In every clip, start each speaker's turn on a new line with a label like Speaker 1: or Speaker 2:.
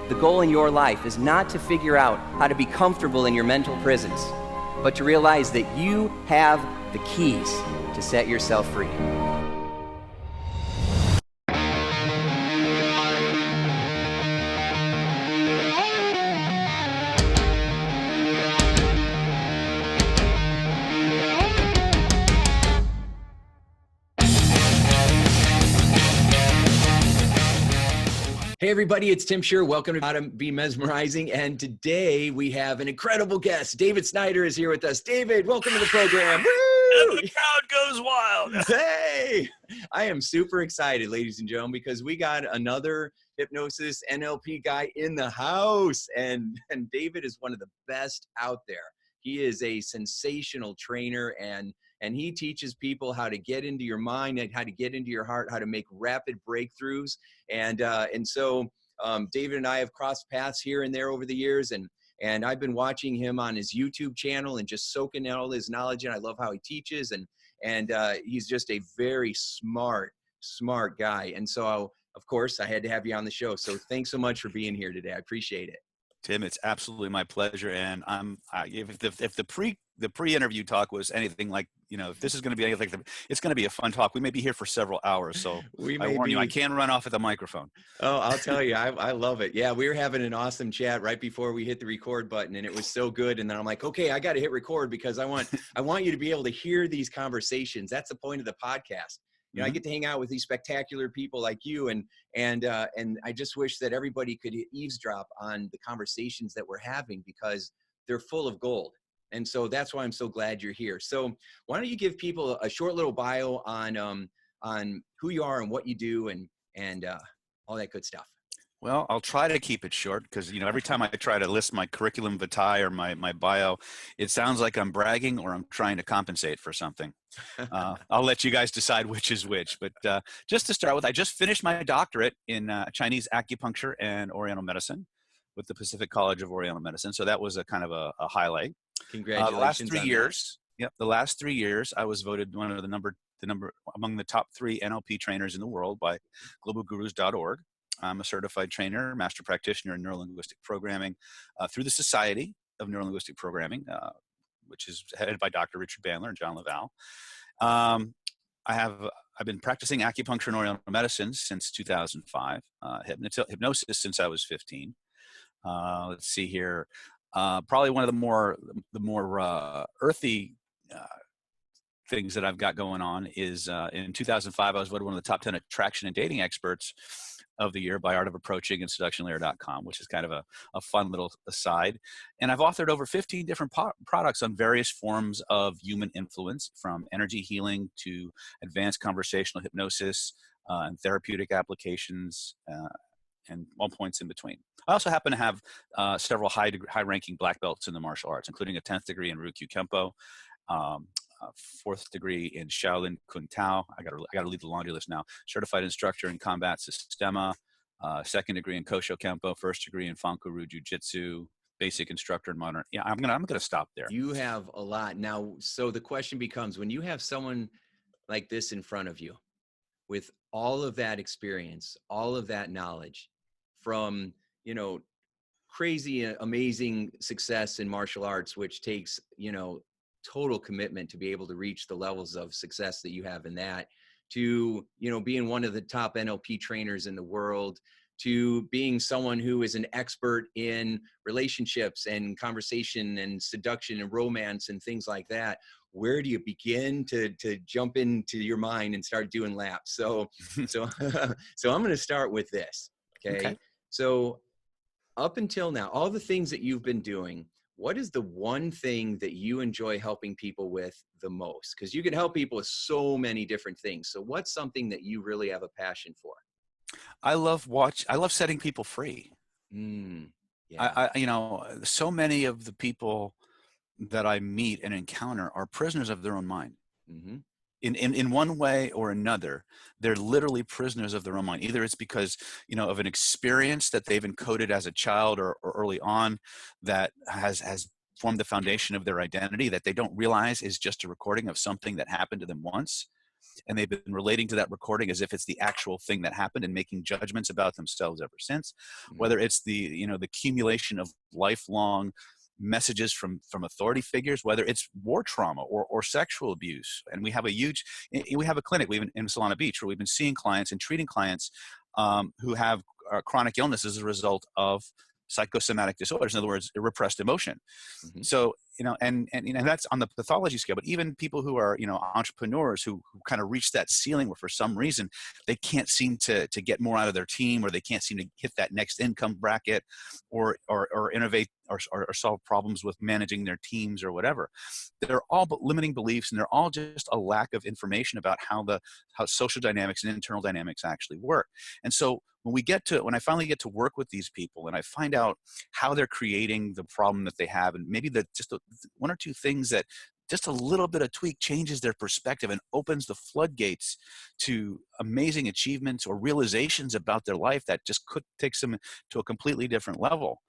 Speaker 1: The goal in your life is not to figure out how to be comfortable in your mental prisons, but to realize that you have the keys to set yourself free. Hey everybody, it's Tim Shurr. Welcome to Be Mesmerizing. And today we have an incredible guest. David Snyder is here with us. David, welcome to the program.
Speaker 2: Woo! And the crowd goes wild.
Speaker 1: Hey, I am super excited, ladies and gentlemen, because we got another hypnosis NLP guy in the house. And David is one of the best out there. He is a sensational trainer and he teaches people how to get into your mind and how to get into your heart, how to make rapid breakthroughs. And so David and I have crossed paths here and there over the years. And I've been watching him on his YouTube channel and just soaking in all his knowledge. And I love how he teaches. And he's just a very smart guy. And so, of course, I had to have you on the show. So thanks so much for being here today. I appreciate it.
Speaker 2: Tim, it's absolutely my pleasure. And if the pre-interview talk was anything like, if this is going to be anything, it's going to be a fun talk. We may be here for several hours. So I warn you, I can run off at the microphone.
Speaker 1: Oh, I'll tell you, I love it. Yeah, we were having an awesome chat right before we hit the record button, and it was so good. And then I'm like, okay, I got to hit record because I want you to be able to hear these conversations. That's the point of the podcast. I get to hang out with these spectacular people like you, and I just wish that everybody could eavesdrop on the conversations that we're having because they're full of gold. And so that's why I'm so glad you're here. So why don't you give people a short little bio on who you are and what you do and all that good stuff.
Speaker 2: Well, I'll try to keep it short because, every time I try to list my curriculum vitae or my bio, it sounds like I'm bragging or I'm trying to compensate for something. I'll let you guys decide which is which. But just to start with, I just finished my doctorate in Chinese acupuncture and Oriental medicine with the Pacific College of Oriental Medicine. So that was a kind of a highlight.
Speaker 1: Congratulations.
Speaker 2: The last 3 years, I was voted one of the number among the top 3 NLP trainers in the world by globalgurus.org. I'm a certified trainer, master practitioner in Neuro Linguistic Programming through the Society of Neuro Linguistic Programming, which is headed by Dr. Richard Bandler and John Laval. I've been practicing acupuncture and Oriental medicine since 2005, hypnosis since I was 15. Let's see here. Probably one of the more earthy things that I've got going on is in 2005, I was voted one of the top 10 attraction and dating experts of the year by Art of Approaching and seductionlayer.com, which is kind of a fun little aside. And I've authored over 15 different products on various forms of human influence, from energy healing to advanced conversational hypnosis and therapeutic applications and all points in between. I also happen to have several high-ranking black belts in the martial arts, including a 10th degree in Ryukyu Kempo, 4th degree in Shaolin Kung Tao. I got to leave the laundry list now. Certified instructor in combat systema, 2nd degree in Kosho Kempo, 1st degree in Fanku-Ryu Jiu-Jitsu, basic instructor in modern. Yeah, I'm gonna stop there.
Speaker 1: You have a lot now. So the question becomes, when you have someone like this in front of you, with all of that experience, all of that knowledge, from crazy, amazing success in martial arts, which takes total commitment to be able to reach the levels of success that you have in that, to being one of the top NLP trainers in the world, to being someone who is an expert in relationships and conversation and seduction and romance and things like that. Where do you begin to jump into your mind and start doing laps? So I'm going to start with this. Okay. So up until now, all the things that you've been doing, what is the one thing that you enjoy helping people with the most? Because you can help people with so many different things. So what's something that you really have a passion for?
Speaker 2: I love setting people free.
Speaker 1: Yeah.
Speaker 2: So many of the people that I meet and encounter are prisoners of their own mind.
Speaker 1: Mm-hmm.
Speaker 2: In one way or another, they're literally prisoners of their own mind. Either it's because, of an experience that they've encoded as a child or early on that has formed the foundation of their identity that they don't realize is just a recording of something that happened to them once. and they've been relating to that recording as if it's the actual thing that happened and making judgments about themselves ever since. Whether it's the accumulation of lifelong messages from authority figures, whether it's war trauma or sexual abuse. And we have a clinic in Solana Beach where we've been seeing clients and treating clients who have chronic illness as a result of psychosomatic disorders. In other words, repressed emotion. So, and that's on the pathology scale, but even people who are, entrepreneurs who kind of reach that ceiling where for some reason they can't seem to get more out of their team, or they can't seem to hit that next income bracket or innovate or solve problems with managing their teams or whatever. They're all but limiting beliefs, and they're all just a lack of information about how social dynamics and internal dynamics actually work. And so when I finally get to work with these people and I find out how they're creating the problem that they have, and maybe just one or two things that just a little bit of tweak changes their perspective and opens the floodgates to amazing achievements or realizations about their life that just takes them to a completely different level.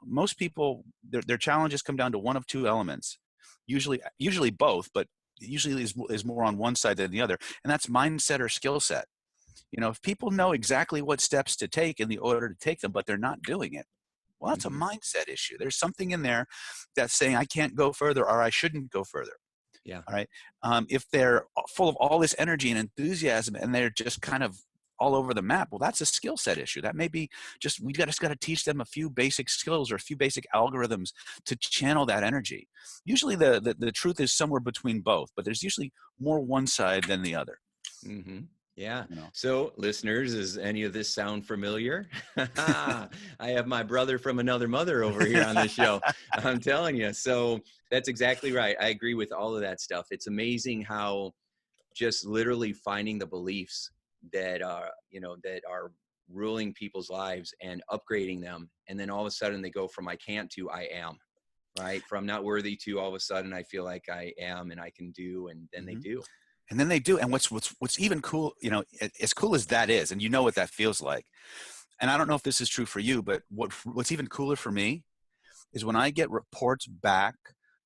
Speaker 2: Most people, their challenges come down to one of two elements, usually both, but usually is more on one side than the other, and that's mindset or skill set. If people know exactly what steps to take in the order to take them, but they're not doing it, well, that's a mindset issue. There's something in there that's saying I can't go further, or I shouldn't go further.
Speaker 1: Yeah.
Speaker 2: All right. If they're full of all this energy and enthusiasm and they're just kind of all over the map, well, that's a skill set issue. That may be we just got to teach them a few basic skills or a few basic algorithms to channel that energy. Usually the truth is somewhere between both, but there's usually more one side than the other.
Speaker 1: Yeah. So listeners, does any of this sound familiar? I have my brother from another mother over here on this show. I'm telling you. So that's exactly right. I agree with all of that stuff. It's amazing how just literally finding the beliefs that are ruling people's lives and upgrading them. And then all of a sudden they go from I can't to I am, right? From not worthy to all of a sudden I feel like I am and I can do, and then they do.
Speaker 2: And then they do. And what's even cool, as cool as that is, and what that feels like. And I don't know if this is true for you, but what's even cooler for me is when I get reports back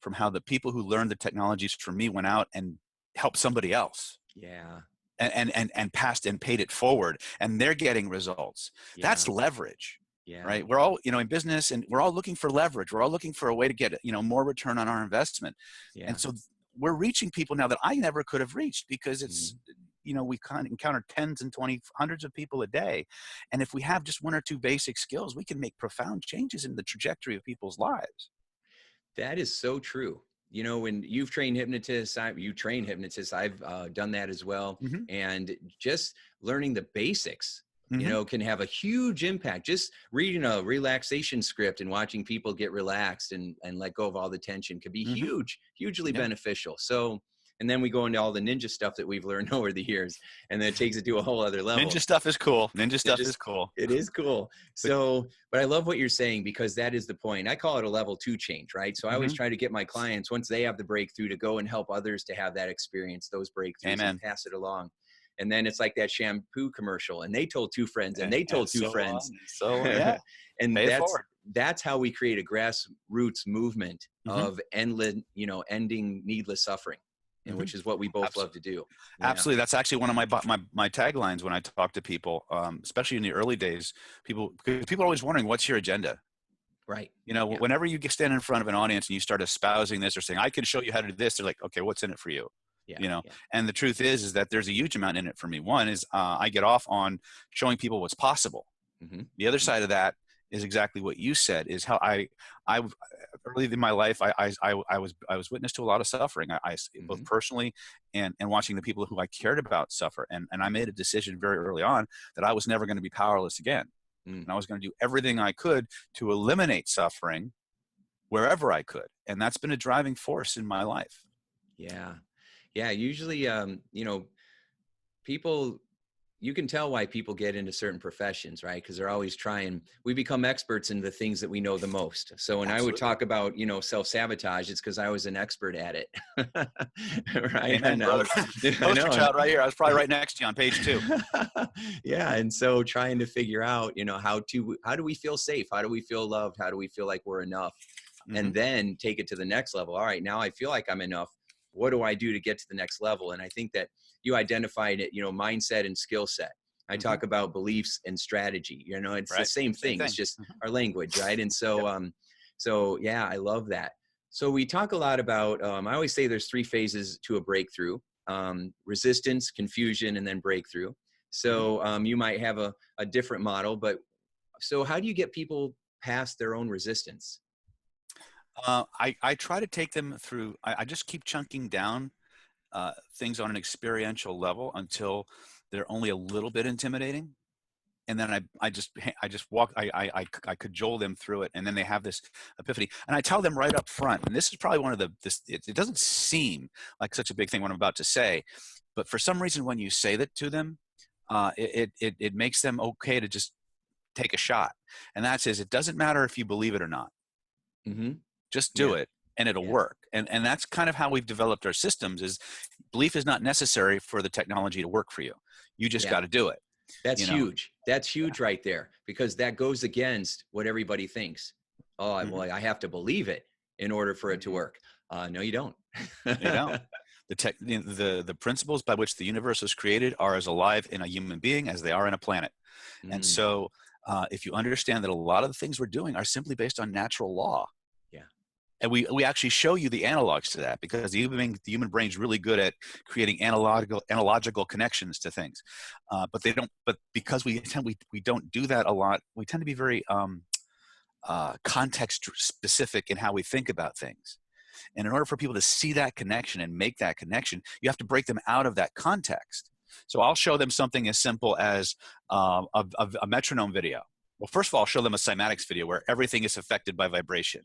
Speaker 2: from how the people who learned the technologies from me went out and helped somebody else.
Speaker 1: Yeah.
Speaker 2: And passed and paid it forward, and they're getting results. Yeah. That's leverage. Yeah. Right. We're all, in business, and we're all looking for leverage. We're all looking for a way to get, more return on our investment. Yeah. And so we're reaching people now that I never could have reached, because it's, we kind of encounter tens and 20, hundreds of people a day. And if we have just one or two basic skills, we can make profound changes in the trajectory of people's lives.
Speaker 1: That is so true. When you've trained hypnotists, you train hypnotists, I've done that as well. And just learning the basics, can have a huge impact. Just reading a relaxation script and watching people get relaxed and let go of all the tension could be hugely beneficial. So, and then we go into all the ninja stuff that we've learned over the years, and then it takes it to a whole other level.
Speaker 2: Ninja stuff is cool. It is cool.
Speaker 1: So, but I love what you're saying, because that is the point. I call it a level 2 change, right? So I always try to get my clients, once they have the breakthrough, to go and help others to have that experience, those breakthroughs, and pass it along. And then it's like that shampoo commercial, and they told 2 friends, and they told 2 friends.
Speaker 2: Yeah.
Speaker 1: And that's how we create a grassroots movement of ending needless suffering, and which is what we both love to do. Yeah.
Speaker 2: Absolutely. That's actually one of my taglines when I talk to people, especially in the early days. Because people are always wondering, what's your agenda?
Speaker 1: Right.
Speaker 2: Whenever you stand in front of an audience and you start espousing this or saying, I can show you how to do this, they're like, okay, what's in it for you? And the truth is that there's a huge amount in it for me. One is I get off on showing people what's possible. The other side of that is exactly what you said, is how I early in my life, I was witness to a lot of suffering. I both personally and watching the people who I cared about suffer. And I made a decision very early on that I was never going to be powerless again. And I was going to do everything I could to eliminate suffering wherever I could. And that's been a driving force in my life.
Speaker 1: Yeah. Yeah. Usually, people, you can tell why people get into certain professions, right? Because they're always we become experts in the things that we know the most. So when I would talk about, self-sabotage, it's because I was an expert at it. Right.
Speaker 2: Amen, brother. Poster child right here. I was probably right next to you on page 2.
Speaker 1: Yeah. And so trying to figure out, how do we feel safe? How do we feel loved? How do we feel like we're enough? And then take it to the next level. All right, now I feel like I'm enough. what do I do to get to the next level? And I think that you identified it, mindset and skill set. I talk about beliefs and strategy. It's the same thing. It's just our language, right? And so, so yeah, I love that. So we talk a lot about, I always say there's 3 phases to a breakthrough: resistance, confusion, and then breakthrough. So you might have a different model, but so how do you get people past their own resistance?
Speaker 2: I try to take them through, I just keep chunking down things on an experiential level until they're only a little bit intimidating. And then I just walk, I cajole them through it. And then they have this epiphany. And I tell them right up front, and this is probably one of it doesn't seem like such a big thing what I'm about to say, but for some reason, when you say that to them, it makes them okay to just take a shot. And that says, it doesn't matter if you believe it or not. Just do it and it'll work. And that's kind of how we've developed our systems. Is belief is not necessary for the technology to work for you. You just got to do it.
Speaker 1: That's huge. That's huge right there, because that goes against what everybody thinks. Oh, well, I have to believe it in order for it to work. No, you don't.
Speaker 2: You don't. The principles by which the universe was created are as alive in a human being as they are in a planet. And so if you understand that a lot of the things we're doing are simply based on natural law. And we actually show you the analogs to that, because the human brain is really good at creating analogical connections to things. But because we don't do that a lot, we tend to be very context specific in how we think about things. And in order for people to see that connection and make that connection, you have to break them out of that context. So I'll show them something as simple as a metronome video. Well, first of all, I'll show them a cymatics video where everything is affected by vibration.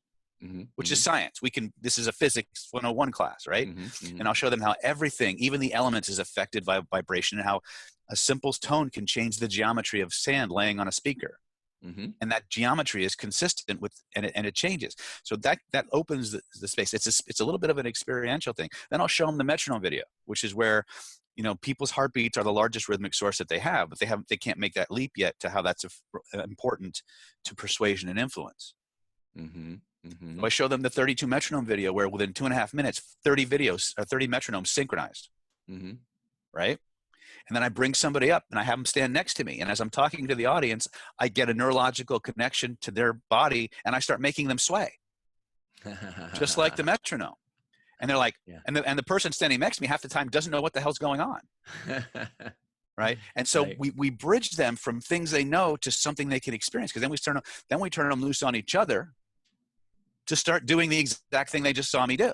Speaker 2: Which is science. This is a physics 101 class, right? And I'll show them how everything, even the elements, is affected by vibration, and how a simple tone can change the geometry of sand laying on a speaker. And that geometry is consistent with, and it changes. So that opens the space. It's a little bit of an experiential thing. Then I'll show them the metronome video, which is where, people's heartbeats are the largest rhythmic source that they have, but they can't make that leap yet to how that's important to persuasion and influence. So I show them the 32 metronome video where within 2.5 minutes, 30 metronomes synchronized, right? And then I bring somebody up and I have them stand next to me. And as I'm talking to the audience, I get a neurological connection to their body and I start making them sway, just like the metronome. And they're like, and the person standing next to me half the time doesn't know what the hell's going on. Right. And so we bridge them from things they know to something they can experience, because then we turn them loose on each other to start doing the exact thing they just saw me do.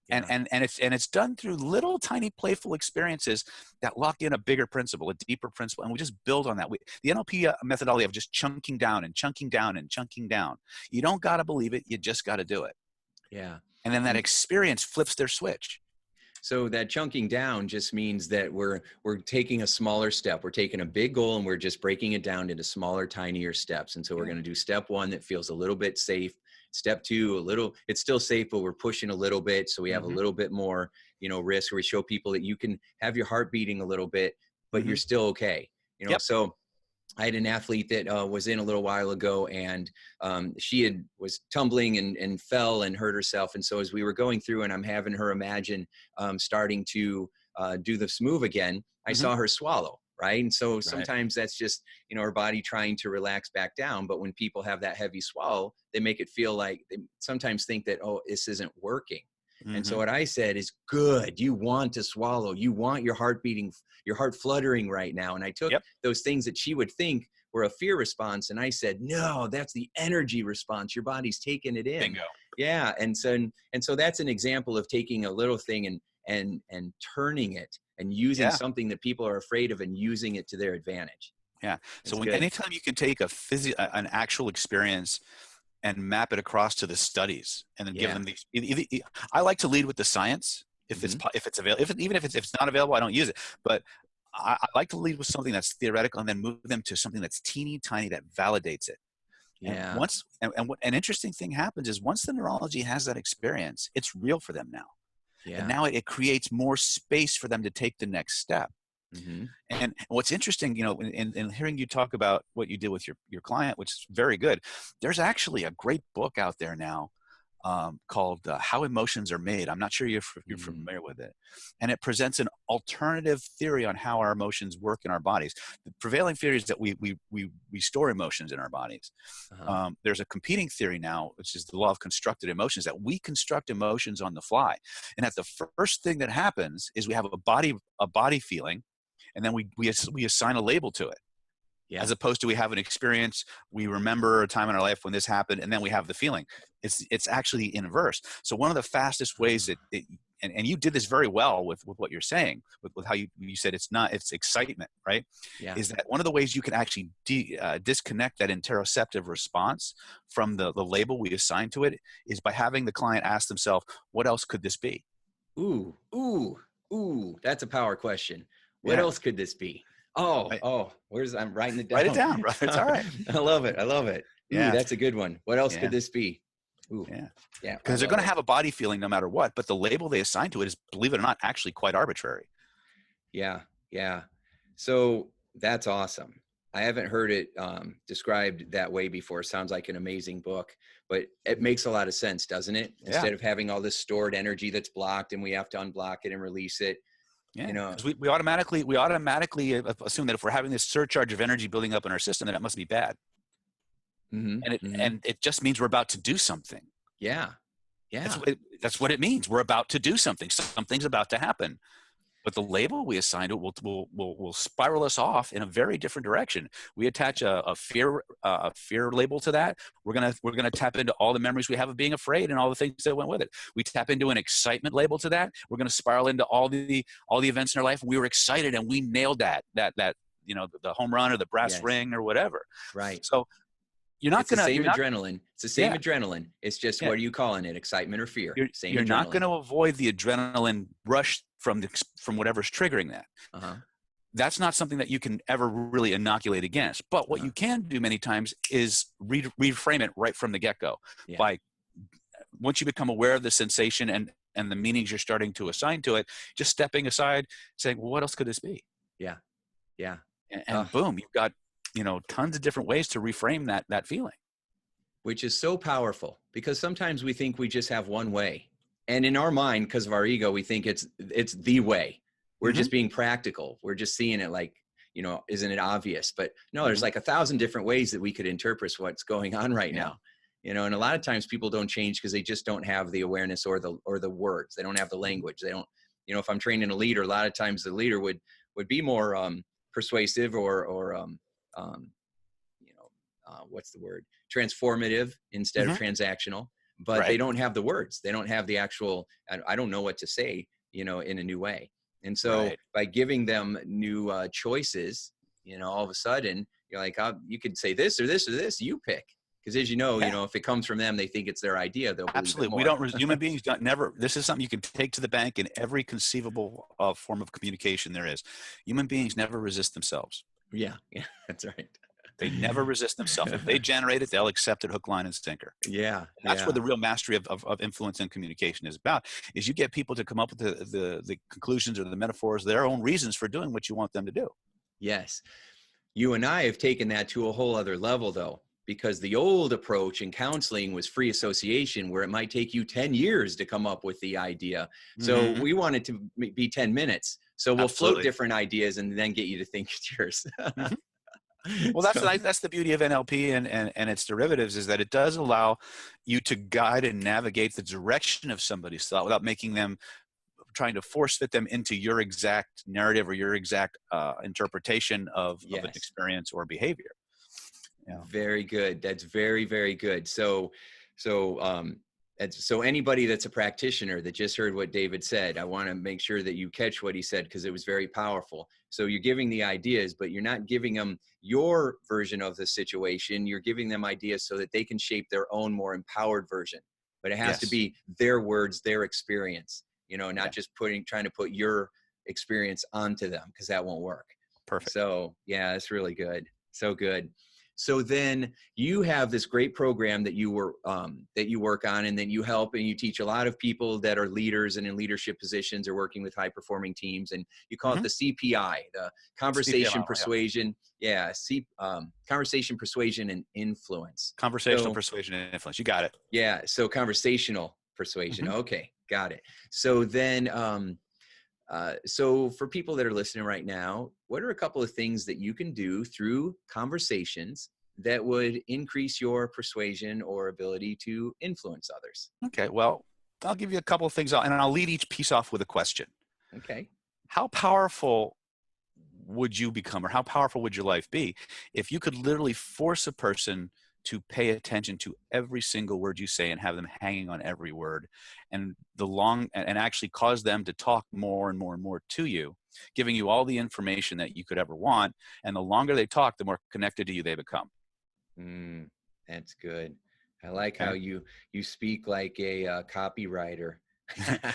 Speaker 2: And it's done through little tiny playful experiences that lock in a bigger principle, a deeper principle, and we just build on that. The NLP methodology of just chunking down and chunking down and chunking down. You don't got to believe it, you just got to do it. And then that experience flips their switch.
Speaker 1: So that chunking down just means that we're taking a smaller step. We're taking a big goal and we're just breaking it down into smaller, tinier steps. And so we're going to do step 1 that feels a little bit safe. Step 2, it's still safe, but we're pushing a little bit. So we have a little bit more, risk, where we show people that you can have your heart beating a little bit, but you're still okay. So I had an athlete that was in a little while ago, and she was tumbling and fell and hurt herself. And so as we were going through and I'm having her imagine starting to do this move again, I saw her swallow. Right. And so sometimes that's just, her body trying to relax back down. But when people have that heavy swallow, they make it feel like they sometimes think that, oh, this isn't working. And so what I said is, good. You want to swallow. You want your heart beating, your heart fluttering right now. And I took those things that she would think were a fear response. And I said, no, that's the energy response. Your body's taking it in.
Speaker 2: Bingo.
Speaker 1: Yeah. And so that's an example of taking a little thing and turning it and using something that people are afraid of and using it to their advantage.
Speaker 2: So anytime you can take an actual experience and map it across to the studies, and then give them these. I like to lead with the science if it's available. Even if it's not available, I don't use it. But I like to lead with something that's theoretical, and then move them to something that's teeny tiny that validates it. And what an interesting thing happens is once the neurology has that experience, it's real for them now. And now it creates more space for them to take the next step. And what's interesting, in hearing you talk about what you did with your client, which is very good, there's actually a great book out there now called How Emotions Are Made. I'm not sure you're familiar with it. And it presents an alternative theory on how our emotions work in our bodies. The prevailing theory is that we store emotions in our bodies. There's a competing theory now, which is the law of constructed emotions, that we construct emotions on the fly. And that the first thing that happens is we have a body feeling, and then we assign a label to it. Yeah. As opposed to we have an experience, we remember a time in our life when this happened, and then we have the feeling. It's actually inverse. So one of the fastest ways that and you did this very well with what you're saying, with how you said it's excitement, right? Yeah. Is that one of the ways you can actually disconnect that interoceptive response from the label we assign to it is by having the client ask themselves, what else could this be?
Speaker 1: Ooh, that's a power question. What else could this be? I'm writing it down.
Speaker 2: Write it down, brother. It's all right.
Speaker 1: I love it. Ooh, that's a good one. What else could this be? Ooh. Yeah.
Speaker 2: Because they're going to have a body feeling no matter what, but the label they assign to it is, believe it or not, actually quite arbitrary.
Speaker 1: Yeah. So that's awesome. I haven't heard it described that way before. Sounds like an amazing book, but it makes a lot of sense, doesn't it? Instead of having all this stored energy that's blocked and we have to unblock it and release it.
Speaker 2: Yeah, because we automatically assume that if we're having this surcharge of energy building up in our system, then it must be bad. And it just means we're about to do something.
Speaker 1: Yeah.
Speaker 2: That's what it means. We're about to do something. Something's about to happen. But the label we assign to it will spiral us off in a very different direction. We attach a fear label to that. We're gonna tap into all the memories we have of being afraid and all the things that went with it. We tap into an excitement label to that. We're gonna spiral into all the events in our life. We were excited and we nailed that the home run or the brass ring or whatever.
Speaker 1: Right.
Speaker 2: So you're not gonna
Speaker 1: adrenaline. It's the same adrenaline. It's just what are you calling it? Excitement or fear?
Speaker 2: You're not going to avoid the adrenaline rush from whatever's triggering that. That's not something that you can ever really inoculate against. But what you can do many times is reframe it right from the get-go. By once you become aware of the sensation and the meanings you're starting to assign to it, just stepping aside, saying, well, what else could this be?
Speaker 1: Yeah.
Speaker 2: And boom, you've got tons of different ways to reframe that feeling.
Speaker 1: Which is so powerful, because sometimes we think we just have one way. And in our mind, because of our ego, we think it's the way. We're just being practical. We're just seeing it like, isn't it obvious? But no, there's like 1,000 different ways that we could interpret what's going on right now. And a lot of times people don't change because they just don't have the awareness or the words. They don't have the language. They don't, if I'm training a leader, a lot of times the leader would be more persuasive or what's the word? Transformative instead of transactional, but they don't have the words. They don't have the actual, I don't know what to say, in a new way. And so by giving them new choices, all of a sudden you're like, you could say this or this or this, you pick. Because as if it comes from them, they think it's their idea. They'll
Speaker 2: absolutely. We don't. Human beings don't never. This is something you can take to the bank in every conceivable form of communication there is. Human beings never resist themselves.
Speaker 1: Yeah, that's right.
Speaker 2: They never resist themselves. If they generate it, they'll accept it hook, line, and sinker.
Speaker 1: Yeah.
Speaker 2: That's where the real mastery of influence and communication is about, is you get people to come up with the conclusions or the metaphors, their own reasons for doing what you want them to do.
Speaker 1: Yes. You and I have taken that to a whole other level, though, because the old approach in counseling was free association, where it might take you 10 years to come up with the idea. So we want it to be 10 minutes. So we'll float different ideas and then get you to think it's yours.
Speaker 2: Well, that's the beauty of NLP and its derivatives, is that it does allow you to guide and navigate the direction of somebody's thought without making them, trying to force fit them into your exact narrative or your exact interpretation of an experience or behavior.
Speaker 1: Very good. That's very, very good. So anybody that's a practitioner that just heard what David said, I want to make sure that you catch what he said, because it was very powerful. So you're giving the ideas, but you're not giving them your version of the situation. You're giving them ideas so that they can shape their own more empowered version. But it has to be their words, their experience, not just trying to put your experience onto them, because that won't work.
Speaker 2: Perfect.
Speaker 1: So yeah, it's really good. So good. So then you have this great program that you work on, and then you help and you teach a lot of people that are leaders and in leadership positions or working with high performing teams. And you call it the CPI, the conversation,
Speaker 2: CPMO,
Speaker 1: persuasion. Yeah. Conversation, persuasion, and influence.
Speaker 2: Conversational
Speaker 1: So,
Speaker 2: persuasion and influence. You got it.
Speaker 1: yeah. So conversational persuasion. Okay. Got it. So then, so for people that are listening right now, what are a couple of things that you can do through conversations that would increase your persuasion or ability to influence others?
Speaker 2: Okay, well, I'll give you a couple of things, and I'll lead each piece off with a question.
Speaker 1: Okay.
Speaker 2: How powerful would you become, or how powerful would your life be if you could literally force a person to pay attention to every single word you say and have them hanging on every word, and actually cause them to talk more and more and more to you, giving you all the information that you could ever want, and the longer they talk, the more connected to you they become.
Speaker 1: That's good. I like how you speak like a copywriter.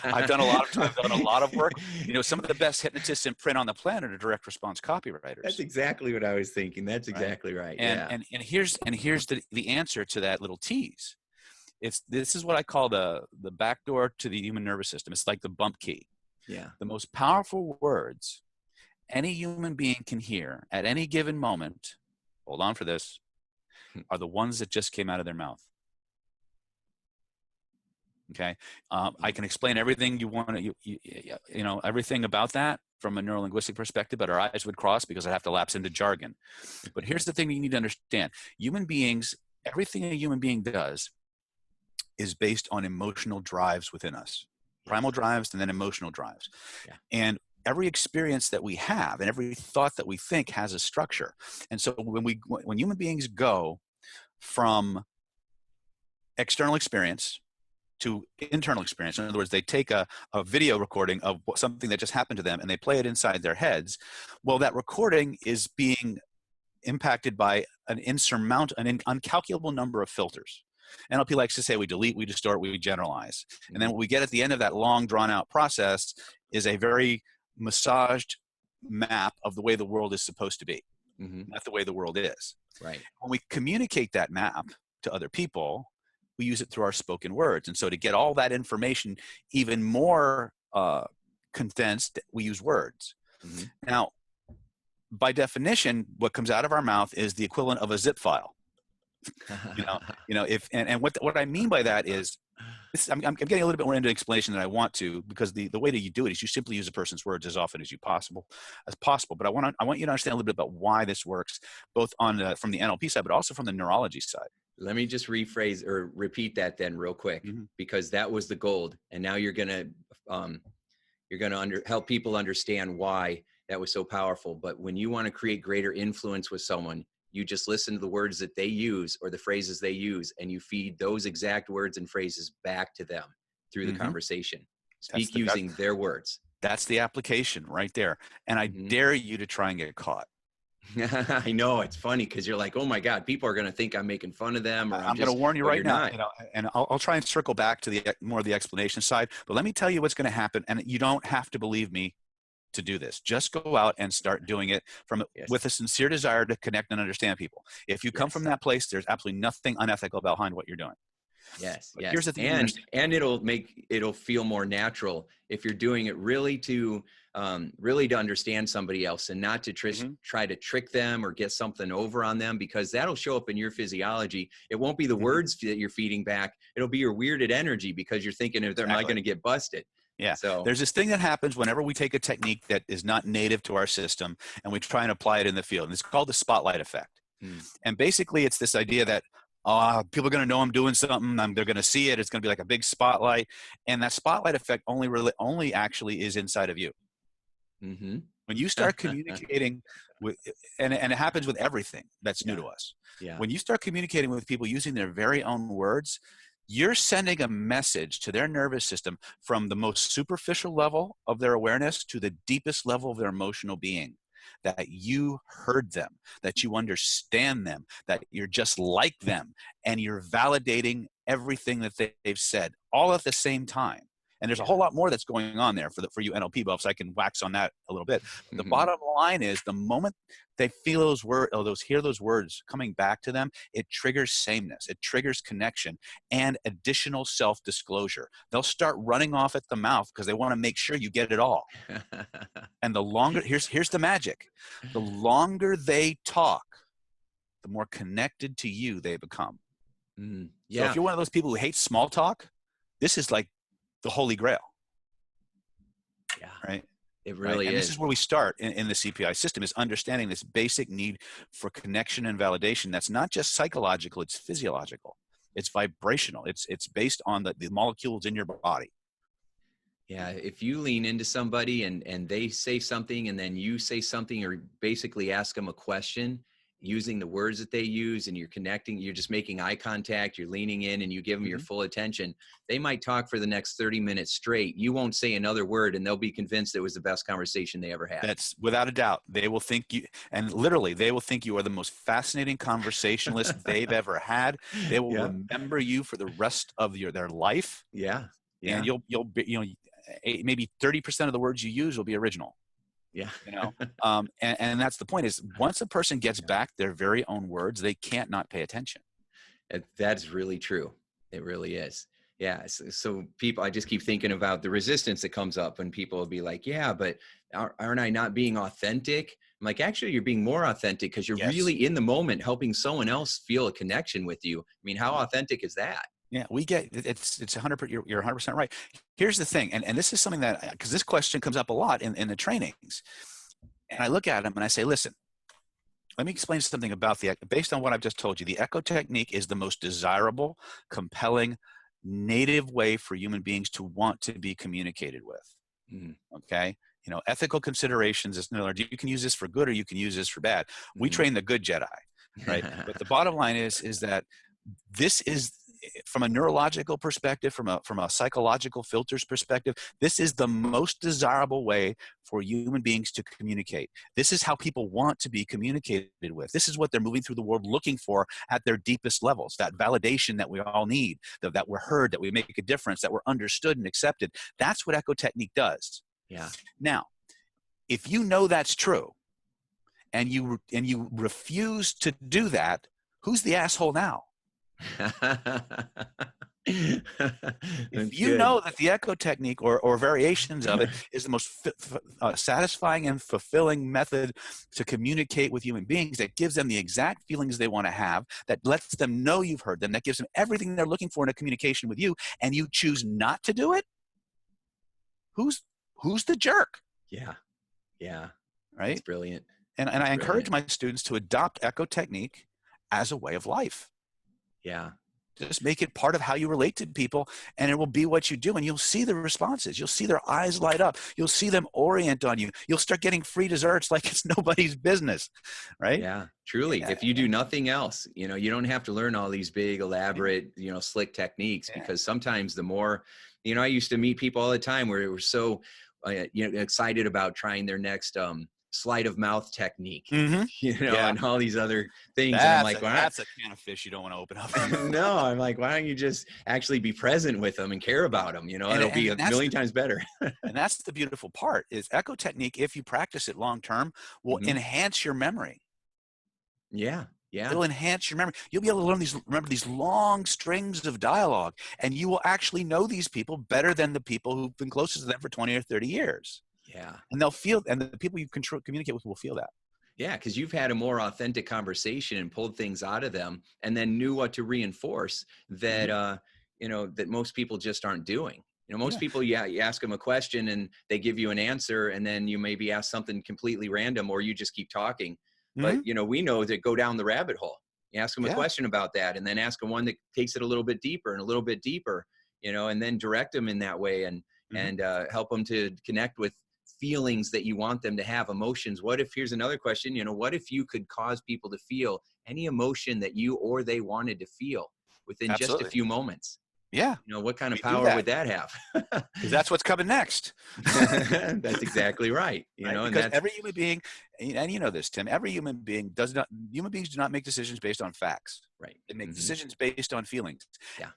Speaker 2: I've done a lot of work. You know, some of the best hypnotists in print on the planet are direct response copywriters.
Speaker 1: That's exactly what I was thinking. That's exactly right.
Speaker 2: And here's the answer to that little tease. This is what I call the back door to the human nervous system. It's like the bump key.
Speaker 1: Yeah.
Speaker 2: The most powerful words any human being can hear at any given moment, hold on for this, are the ones that just came out of their mouth. Okay, I can explain everything you want to, you know, everything about that from a neuro linguistic perspective, but our eyes would cross because I'd have to lapse into jargon. But here's the thing that you need to understand: human beings, everything a human being does is based on emotional drives within us, primal drives, and then emotional drives. Yeah. And every experience that we have and every thought that we think has a structure. And so when human beings go from external experience to internal experience, in other words, they take a video recording of something that just happened to them and they play it inside their heads. Well, that recording is being impacted by an uncalculable number of filters. NLP likes to say we delete, we distort, we generalize. And then what we get at the end of that long drawn out process is a very massaged map of the way the world is supposed to be, not the way the world is.
Speaker 1: Right.
Speaker 2: When we communicate that map to other people, we use it through our spoken words. And so to get all that information even more condensed, we use words. Now, by definition, what comes out of our mouth is the equivalent of a zip file. What I mean by that is, I'm getting a little bit more into explanation than I want to, because the way that you do it is you simply use a person's words as often as possible. But I want you to understand a little bit about why this works, both on from the NLP side, but also from the neurology side.
Speaker 1: Let me just rephrase or repeat that then real quick, because that was the gold. And now you're going to help people understand why that was so powerful. But when you want to create greater influence with someone, you just listen to the words that they use or the phrases they use, and you feed those exact words and phrases back to them through the conversation. Speak using their words.
Speaker 2: That's the application right there. And I dare you to try and get caught.
Speaker 1: I know, it's funny because you're like, oh my God, people are going to think I'm making fun of them. Or
Speaker 2: I'm going to warn you right now, and I'll try and circle back to the more of the explanation side. But let me tell you what's going to happen, and you don't have to believe me to do this. Just go out and start doing it with a sincere desire to connect and understand people. If you come from that place, there's absolutely nothing unethical behind what you're doing.
Speaker 1: Yes.
Speaker 2: Here's the thing,
Speaker 1: and it'll feel more natural if you're doing it really to understand somebody else and not to try to trick them or get something over on them, because that'll show up in your physiology. It won't be the words that you're feeding back. It'll be your weirded energy because you're thinking, am I going to get busted?
Speaker 2: Yeah. So there's this thing that happens whenever we take a technique that is not native to our system and we try and apply it in the field. And it's called the spotlight effect. And basically it's this idea that people are going to know I'm doing something. They're going to see it. It's going to be like a big spotlight. And that spotlight effect only actually is inside of you. When you start communicating with, and it happens with everything that's new to us. Yeah. When you start communicating with people using their very own words, you're sending a message to their nervous system from the most superficial level of their awareness to the deepest level of their emotional being, that you heard them, that you understand them, that you're just like them, and you're validating everything that they've said all at the same time. And there's a whole lot more that's going on there for you NLP buffs. I can wax on that a little bit. But the bottom line is, the moment they feel those words, or hear those words coming back to them, it triggers sameness, it triggers connection and additional self-disclosure. They'll start running off at the mouth because they want to make sure you get it all. And the longer, here's the magic. The longer they talk, the more connected to you they become.
Speaker 1: Yeah.
Speaker 2: So if you're one of those people who hates small talk, this is like the holy grail.
Speaker 1: Yeah.
Speaker 2: Right.
Speaker 1: It really is.
Speaker 2: And this is where we start in the CPI system, is understanding this basic need for connection and validation. That's not just psychological, it's physiological. It's vibrational. It's based on the molecules in your body.
Speaker 1: Yeah. If you lean into somebody and they say something, and then you say something, or basically ask them a question using the words that they use, and you're connecting, you're just making eye contact, you're leaning in, and you give them your full attention, they might talk for the next 30 minutes straight. You won't say another word, and they'll be convinced it was the best conversation they ever had.
Speaker 2: That's without a doubt. They will think you, and literally they will think you are the most fascinating conversationalist they've ever had. They will remember you for the rest of their life.
Speaker 1: Yeah. Yeah.
Speaker 2: And you'll be, maybe 30% of the words you use will be original.
Speaker 1: Yeah.
Speaker 2: And that's the point, is once a person gets back their very own words, they can't not pay attention.
Speaker 1: That's really true. It really is. Yeah. So people, I just keep thinking about the resistance that comes up when people will be like, yeah, but aren't I not being authentic? I'm like, actually, you're being more authentic because you're really in the moment helping someone else feel a connection with you. I mean, how authentic is that?
Speaker 2: Yeah, we get it's 100%. You're 100% right. Here's the thing, and this is something that, because this question comes up a lot in the trainings, and I look at them and I say, listen, let me explain something about based on what I've just told you. The echo technique is the most desirable, compelling, native way for human beings to want to be communicated with. Okay. Ethical considerations is, you can use this for good or you can use this for bad. We train the good Jedi, right? But the bottom line is that this is, from a neurological perspective, from a psychological filters perspective, this is the most desirable way for human beings to communicate. This is how people want to be communicated with. This is what they're moving through the world looking for at their deepest levels, that validation that we all need, that we're heard, that we make a difference, that we're understood and accepted. That's what echo technique does.
Speaker 1: Yeah.
Speaker 2: Now, if you know that's true and you refuse to do that, who's the asshole now? If you know that the echo technique or variations of it is the most satisfying and fulfilling method to communicate with human beings, that gives them the exact feelings they want to have, that lets them know you've heard them, that gives them everything they're looking for in a communication with you, and you choose not to do it, who's the jerk?
Speaker 1: Yeah.
Speaker 2: Right.
Speaker 1: It's brilliant.
Speaker 2: And I encourage my students to adopt echo technique as a way of life.
Speaker 1: Yeah.
Speaker 2: Just make it part of how you relate to people, and it will be what you do. And you'll see the responses. You'll see their eyes light up. You'll see them orient on you. You'll start getting free desserts like it's nobody's business, right?
Speaker 1: Yeah, truly. Yeah. If you do nothing else, you don't have to learn all these big, elaborate, slick techniques, because sometimes the more, I used to meet people all the time where they were so, excited about trying their next, sleight of mouth technique, and all these other things. And I'm like,
Speaker 2: that's a can of fish you don't want to open up.
Speaker 1: No, I'm like, why don't you just actually be present with them and care about them? It'll be a million times better.
Speaker 2: And that's the beautiful part, is echo technique, if you practice it long term, will enhance your memory.
Speaker 1: Yeah.
Speaker 2: It'll enhance your memory. You'll be able to remember these long strings of dialogue, and you will actually know these people better than the people who've been closest to them for 20 or 30 years.
Speaker 1: Yeah.
Speaker 2: And they'll feel, and the people you communicate with will feel that.
Speaker 1: Yeah. Because you've had a more authentic conversation and pulled things out of them, and then knew what to reinforce that, that most people just aren't doing. Most people, you ask them a question and they give you an answer, and then you maybe ask something completely random, or you just keep talking. But, we know that go down the rabbit hole. You ask them a question about that, and then ask them one that takes it a little bit deeper and a little bit deeper, and then direct them in that way, and help them to connect with feelings that you want them to have, emotions. Here's another question, what if you could cause people to feel any emotion that you or they wanted to feel within just a few moments?
Speaker 2: Yeah.
Speaker 1: What kind of power would that have?
Speaker 2: Because that's what's coming next.
Speaker 1: That's exactly right.
Speaker 2: Because every human being, and you know this, Tim, human beings do not make decisions based on facts.
Speaker 1: Right.
Speaker 2: They make decisions based on feelings.
Speaker 1: Yeah.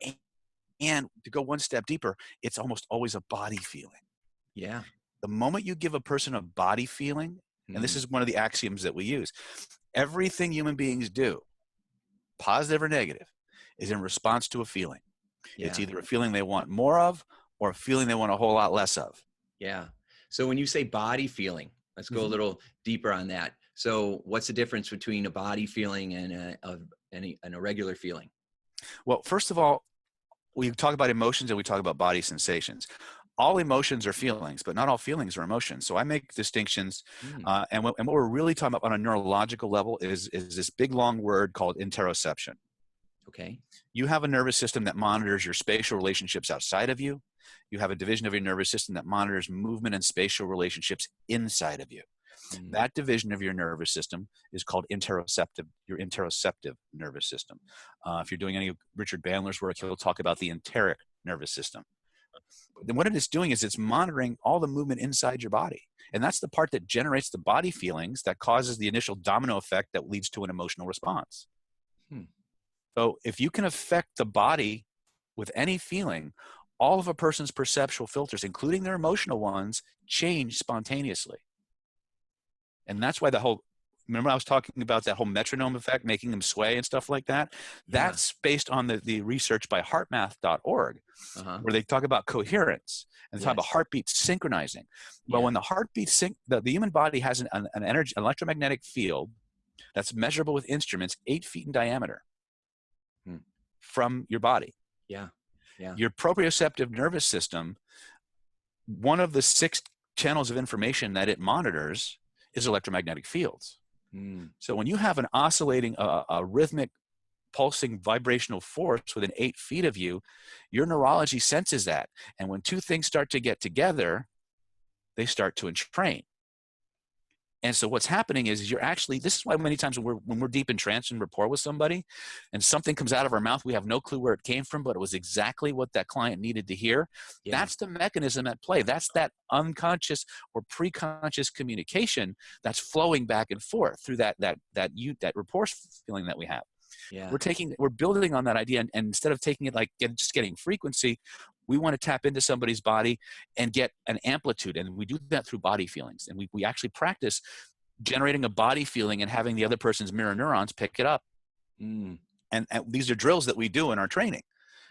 Speaker 2: And to go one step deeper, it's almost always a body feeling.
Speaker 1: Yeah.
Speaker 2: The moment you give a person a body feeling, and this is one of the axioms that we use, everything human beings do, positive or negative, is in response to a feeling.
Speaker 1: Yeah.
Speaker 2: It's either a feeling they want more of or a feeling they want a whole lot less of.
Speaker 1: Yeah. So when you say body feeling, let's go a little deeper on that. So what's the difference between a body feeling and a regular feeling?
Speaker 2: Well, first of all, we talk about emotions and we talk about body sensations. All emotions are feelings, but not all feelings are emotions. So I make distinctions. And what we're really talking about on a neurological level is this big, long word called interoception.
Speaker 1: Okay.
Speaker 2: You have a nervous system that monitors your spatial relationships outside of you. You have a division of your nervous system that monitors movement and spatial relationships inside of you. That division of your nervous system is called interoceptive, your interoceptive nervous system. If you're doing any of Richard Bandler's work, he'll talk about the enteric nervous system. Then what it is doing is it's monitoring all the movement inside your body. And that's the part that generates the body feelings that causes the initial domino effect that leads to an emotional response. So if you can affect the body with any feeling, all of a person's perceptual filters, including their emotional ones, change spontaneously. And that's why remember I was talking about that whole metronome effect, making them sway and stuff like that? That's based on the research by heartmath.org, where they talk about coherence and they talk about heartbeats synchronizing. Well, when the heartbeat the human body has an electromagnetic field that's measurable with instruments 8 feet in diameter from your body. Your proprioceptive nervous system, one of the 6 channels of information that it monitors is electromagnetic fields. So when you have an oscillating, a rhythmic, pulsing vibrational force within 8 feet of you, your neurology senses that. And when 2 things start to get together, they start to entrain. And so what's happening is this is why many times when we're deep in trance and rapport with somebody and something comes out of our mouth, we have no clue where it came from, but it was exactly what that client needed to hear. That's the mechanism at play. That's that unconscious or preconscious communication that's flowing back and forth through that rapport feeling that we have. We're building on that idea. And instead of taking it like just getting frequency, we want to tap into somebody's body and get an amplitude. And we do that through body feelings. And we actually practice generating a body feeling and having the other person's mirror neurons pick it up. And these are drills that we do in our training,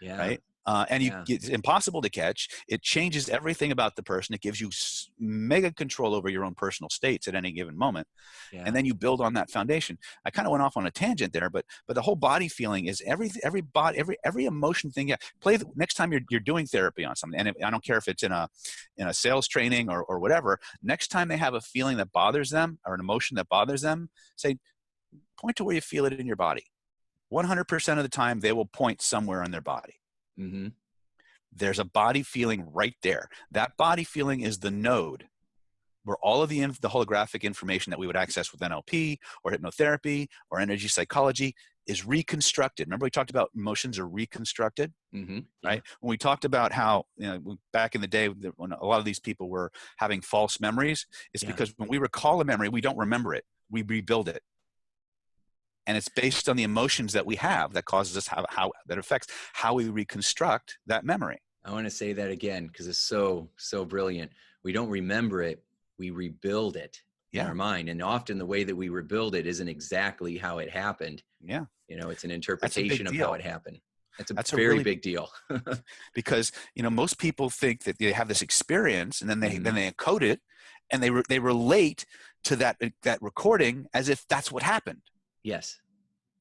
Speaker 2: right? It's impossible to catch. It changes everything about the person. It gives you mega control over your own personal states at any given moment. And then you build on that foundation. I kind of went off on a tangent there, but the whole body feeling is every emotion thing. Play next time you're doing therapy on something. And I don't care if it's in a sales training or whatever. Next time they have a feeling that bothers them or an emotion that bothers them, point to where you feel it in your body. 100% of the time, they will point somewhere in their body. There's a body feeling right there. That body feeling is the node where all of the holographic information that we would access with NLP or hypnotherapy or energy psychology is reconstructed. Remember we talked about emotions are reconstructed, right? When we talked about how, back in the day when a lot of these people were having false memories, it's because when we recall a memory, we don't remember it. We rebuild it. And it's based on the emotions that we have that causes us how that affects how we reconstruct that memory.
Speaker 1: I want to say that again because it's so brilliant. We don't remember it, we rebuild it in our mind. And often the way that we rebuild it isn't exactly how it happened. It's an interpretation of how it happened. That's a very really big deal.
Speaker 2: Because most people think that they have this experience and then they encode it and they relate to that recording as if that's what happened.
Speaker 1: Yes,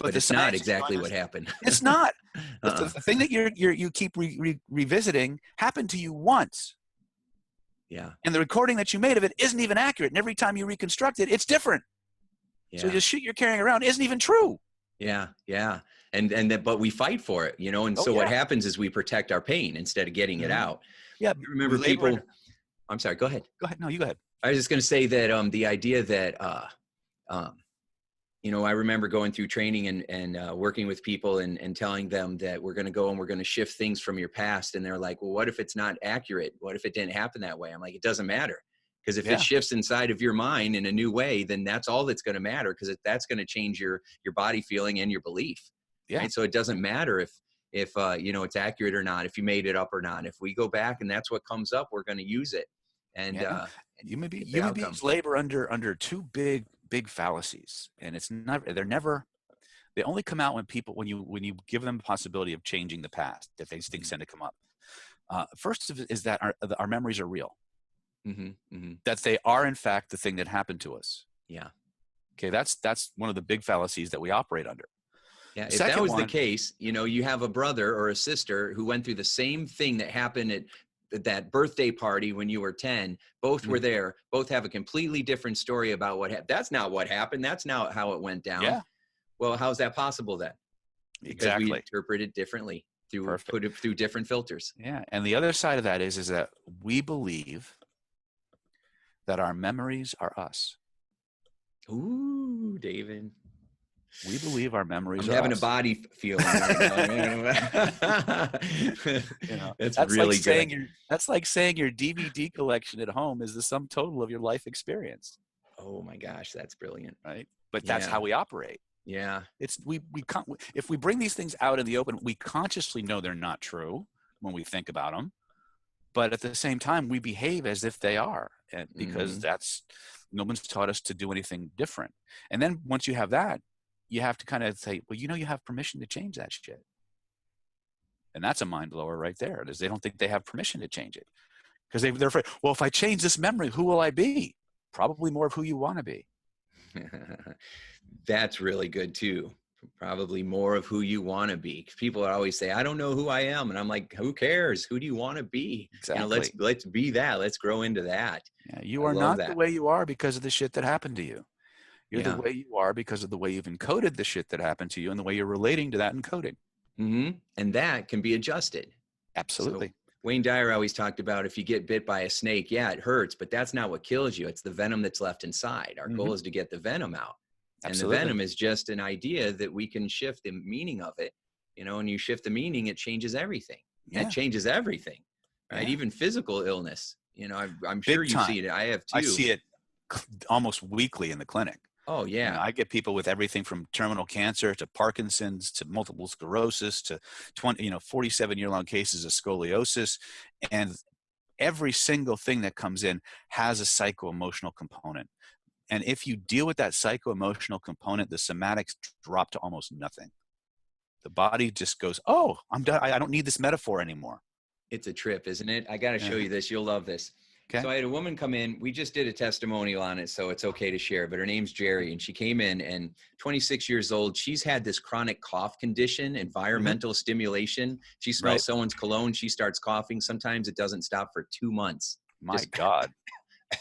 Speaker 1: but it's not exactly what happened.
Speaker 2: It's not. The thing that you keep revisiting happened to you once. And the recording that you made of it isn't even accurate. And every time you reconstruct it, it's different. So the shit you're carrying around isn't even true. But
Speaker 1: we fight for it, and what happens is we protect our pain instead of getting it out. Remember people. I'm sorry. Go ahead.
Speaker 2: Go ahead. No, you go ahead.
Speaker 1: I was just going to say that the idea that I remember going through training and working with people and telling them that we're going to go and we're going to shift things from your past. And they're like, well, what if it's not accurate? What if it didn't happen that way? I'm like, it doesn't matter. Because if it shifts inside of your mind in a new way, then that's all that's going to matter because that's going to change your body feeling and your belief. Right? So it doesn't matter if it's accurate or not, if you made it up or not. If we go back and that's what comes up, we're going to use it. And
Speaker 2: you may be
Speaker 1: get the outcome.
Speaker 2: labor under two big fallacies, and they only come out when you give them the possibility of changing the past, that these things tend to come up. First is that our memories are real. That they are in fact the thing that happened to us.
Speaker 1: Yeah.
Speaker 2: Okay, that's one of the big fallacies that we operate under.
Speaker 1: Yeah, if that was the case, you have a brother or a sister who went through the same thing that happened at that birthday party when you were 10. Both were there. Both have a completely different story about what happened. That's not what happened. That's not how it went down.
Speaker 2: Yeah.
Speaker 1: Well, how's that possible then? Because we interpret it differently put it through different filters.
Speaker 2: Yeah, and the other side of that is that we believe that our memories are us.
Speaker 1: Ooh, David.
Speaker 2: We believe our memories are
Speaker 1: having
Speaker 2: us.
Speaker 1: A body feeling right now. That's really
Speaker 2: like
Speaker 1: good.
Speaker 2: That's like saying your DVD collection at home is the sum total of your life experience.
Speaker 1: Oh my gosh, that's brilliant.
Speaker 2: Right? But that's how we operate.
Speaker 1: Yeah.
Speaker 2: It's if we bring these things out in the open, we consciously know they're not true when we think about them. But at the same time, we behave as if they are, and because no one's taught us to do anything different. And then once you have that, you have to kind of say, well, you have permission to change that shit. And that's a mind blower right there. Is they don't think they have permission to change it. Because they're afraid, well, if I change this memory, who will I be? Probably more of who you want to be.
Speaker 1: That's really good too. Probably more of who you want to be. People always say, I don't know who I am. And I'm like, who cares? Who do you want to be?
Speaker 2: Exactly.
Speaker 1: Let's be that. Let's grow into that.
Speaker 2: Yeah, you are not the way you are because of the shit that happened to you. You're the way you are because of the way you've encoded the shit that happened to you and the way you're relating to that encoding.
Speaker 1: And that can be adjusted.
Speaker 2: Absolutely.
Speaker 1: So Wayne Dyer always talked about if you get bit by a snake, it hurts, but that's not what kills you. It's the venom that's left inside. Our goal is to get the venom out.
Speaker 2: Absolutely.
Speaker 1: And the venom is just an idea that we can shift the meaning of it. And you shift the meaning, it changes everything.
Speaker 2: Yeah.
Speaker 1: It changes everything, right?
Speaker 2: Yeah.
Speaker 1: Even physical illness. I'm sure you've seen it. I have too.
Speaker 2: I see it almost weekly in the clinic.
Speaker 1: Oh yeah.
Speaker 2: I get people with everything from terminal cancer to Parkinson's to multiple sclerosis to 47-year-long cases of scoliosis, and every single thing that comes in has a psycho-emotional component. And if you deal with that psycho-emotional component, the somatics drop to almost nothing. The body just goes, oh, I'm done. I don't need this metaphor anymore.
Speaker 1: It's a trip, isn't it? I got to show you this. You'll love this.
Speaker 2: Okay.
Speaker 1: So I had a woman come in. We just did a testimonial on it, so it's okay to share. But her name's Jerry, and she came in, and 26 years old. She's had this chronic cough condition, environmental stimulation. She smells someone's cologne. She starts coughing. Sometimes it doesn't stop for 2 months.
Speaker 2: My God.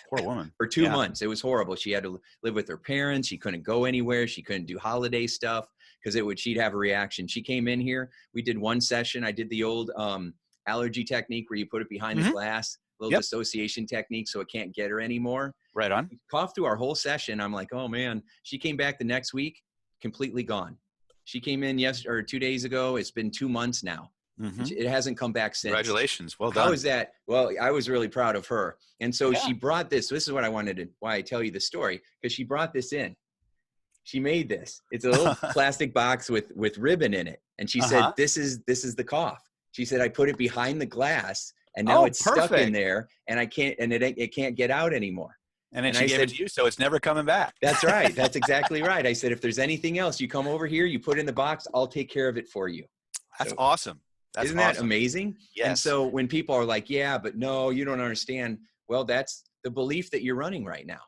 Speaker 2: Poor woman.
Speaker 1: For 2 months. It was horrible. She had to live with her parents. She couldn't go anywhere. She couldn't do holiday stuff because she'd have a reaction. She came in here. We did one session. I did the old allergy technique where you put it behind the glass. Little dissociation technique so it can't get her anymore.
Speaker 2: Right on.
Speaker 1: Coughed through our whole session. I'm like, oh man. She came back the next week, completely gone. She came in 2 days ago. It's been 2 months now. It hasn't come back since.
Speaker 2: Congratulations. Well done.
Speaker 1: How is that? Well, I was really proud of her. And so she brought this. This is what why I tell you the story, because she brought this in. She made this. It's a little plastic box with ribbon in it. And she said, this is the cough. She said, I put it behind the glass. And now it's stuck in there, and I can't, and it can't get out anymore.
Speaker 2: And then she gave it to you, so it's never coming back.
Speaker 1: That's right. That's exactly right. I said, if there's anything else, you come over here, you put it in the box, I'll take care of it for you.
Speaker 2: That's awesome.
Speaker 1: Isn't that amazing?
Speaker 2: Yes.
Speaker 1: And so when people are like, yeah, but no, you don't understand. Well, that's the belief that you're running right now.